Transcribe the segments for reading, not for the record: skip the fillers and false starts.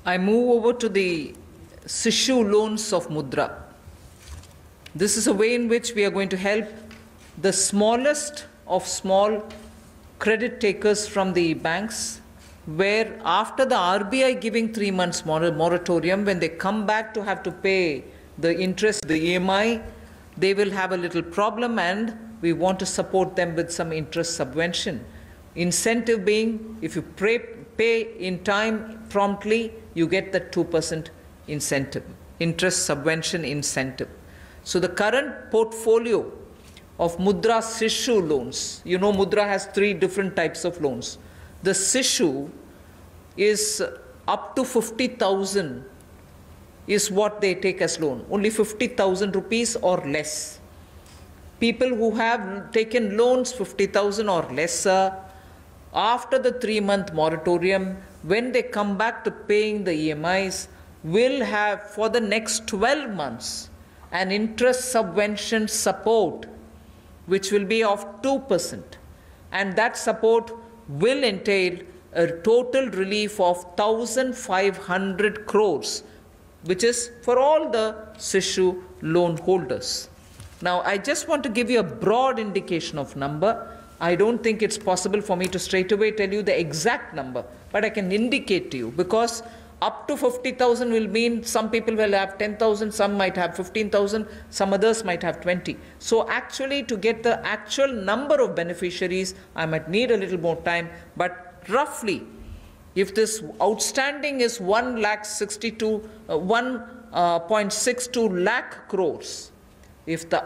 I move over to the Sishu loans of Mudra. This is a way in which we are going to help the smallest of small credit takers from the banks, where after the RBI giving 3 months moratorium, when they come back to have to pay the interest, the EMI, they will have a little problem, and we want to support them with some interest subvention. Incentive being, if you pay in time promptly, you get the 2% incentive, interest subvention incentive. So the current portfolio of Mudra Sishu loans, you know Mudra has 3 different types of loans. The Sishu is up to 50,000 is what they take as loan, only 50,000 rupees or less. People who have taken loans 50,000 or lesser, after the 3-month moratorium, when they come back to paying the EMIs, will have for the next 12 months an interest subvention support which will be of 2%, and that support will entail a total relief of 1,500 crores, which is for all the Sishu loan holders. Now, I just want to give you a broad indication of number. I don't think it's possible for me to straight away tell you the exact number, but I can indicate to you, because up to 50,000 will mean some people will have 10,000, some might have 15,000, some others might have 20. So actually, to get the actual number of beneficiaries, I might need a little more time, but roughly, if this outstanding is 1.62 lakh crores, if the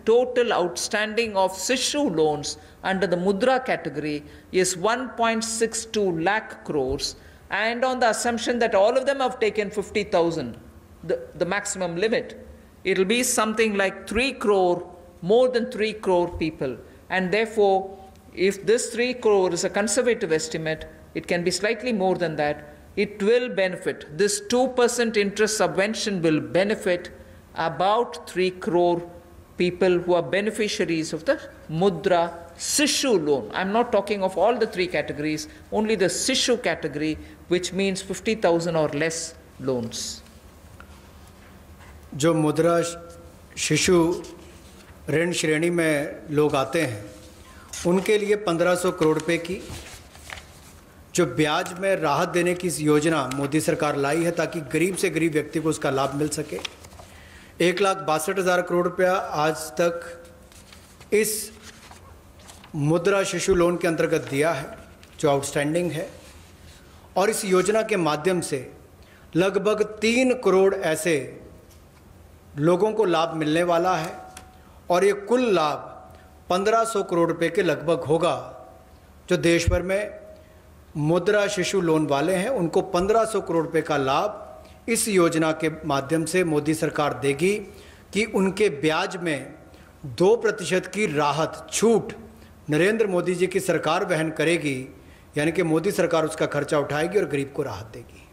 total outstanding of Sishu loans under the Mudra category is 1.62 lakh crores, and on the assumption that all of them have taken 50,000, the maximum limit, it will be something like 3 crore, more than 3 crore people. And therefore, if this 3 crore is a conservative estimate, it can be slightly more than that. It will benefit. This 2% interest subvention will benefit about 3 crore people who are beneficiaries of the Mudra Sishu loan. I'm not talking of all the 3 categories, only the Sishu category, which means 50,000 or less loans. जो मुद्रा शिशु ऋण श्रेणी में लोग आते हैं, उनके लिए 1500 करोड़ रुपए की जो ब्याज में राहत देने की योजना मोदी सरकार लाई है, ताकि गरीब से गरीब व्यक्ति को उसका लाभ मिल सके। 1,62,000 करोड़ रुपया आज तक इस मुद्रा शिशु लोन के अंतर्गत दिया है, जो आउटस्टैंडिंग है, और इस योजना के माध्यम से लगभग 3 करोड़ ऐसे लोगों को लाभ मिलने वाला है, और ये कुल लाभ 1500 करोड़ रुपए के लगभग होगा। जो देश भर में मुद्रा शिशु लोन वाले हैं, उनको 1500 करोड़ रुपए का लाभ इस योजना के माध्यम से मोदी सरकार देगी, कि उनके ब्याज में 2% की राहत, छूट नरेंद्र मोदी जी की सरकार वहन करेगी, यानी कि मोदी सरकार उसका खर्चा उठाएगी और गरीब को राहत देगी।